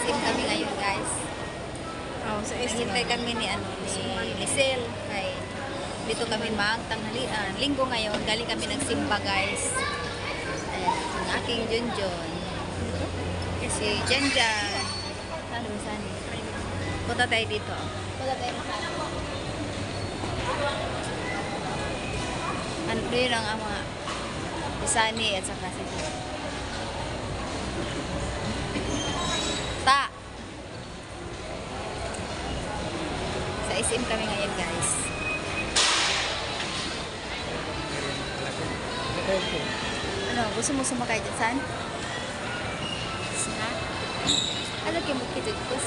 SM kami ngayon, guys. Oh, sa SM. Hintay kami ni Lisel. Kay dito kami magtanghalian. Linggo ngayon, galing kami nagsimba, guys. Ayan, ang aking Junjun. Si Janjan. Ano ba sani? Punta tayo dito. Punta tayo na sana. Ano yun ang mga Sani at saka si Ta. Sa SM kami ngayon, guys. Ano, gusto mo sumakay dyan, San? Ha? Ano kayo magkitugtos?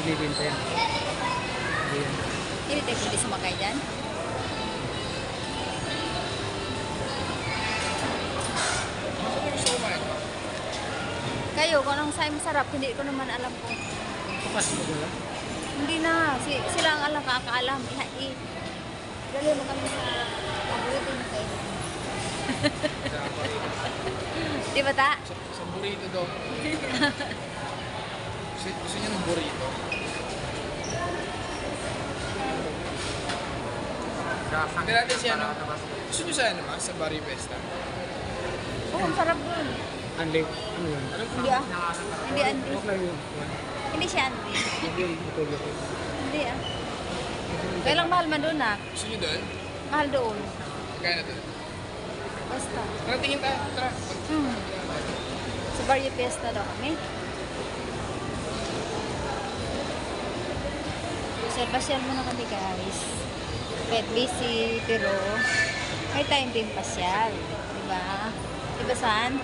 Hindi din tayo. Hindi tayo pwede sumakay dyan? Kayo, kung anong sa'yo masarap, hindi ko naman alam kung... Bukas mo ba? Hindi na. Sila ang alam, kakaalam. Dali mo kami sa paborito mo kayo. Di ba ta? Sa burrito daw. Gusto niya ng burrito. Hindi natin siya, no? Gusto niyo sa ano ba? Sa Barrio Fiesta? Oo, ang sarap dun. Anli. Ano yun? Hindi ah. Hindi Andy. Okay yun. Hindi siya Andy. Ito. Hindi ah. Kaya lang mahal man doon ah. Gusto niyo doon? Mahal doon. Kaya na doon. Basta. Tara, tingin tayo. Tara. Sa Barrio Fiesta daw kami. Pasyal muna kami, guys. Kahit busy, pero may time din pasyal. Diba? Diba, San?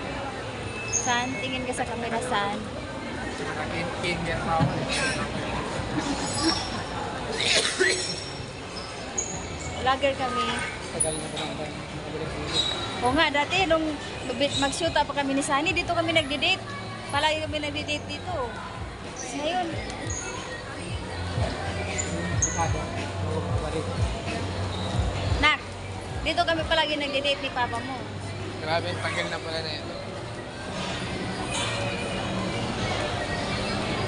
San? Tingin ka sa camera, San? Kinyan pa ako. Vlogger kami. Tagal na pa lang tayo. Oo nga, dati nung mag-shoot pa kami ni Sunny, dito kami nagdi-date. Palagi kami nagdi-date dito. Ngayon, Nak, dito kami palagi nagdi-date ni Papa mo. Grabe, tagal na pala na ito.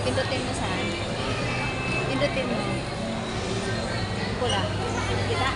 Pindutin mo saan? Pindutin mo. Pula. Kita?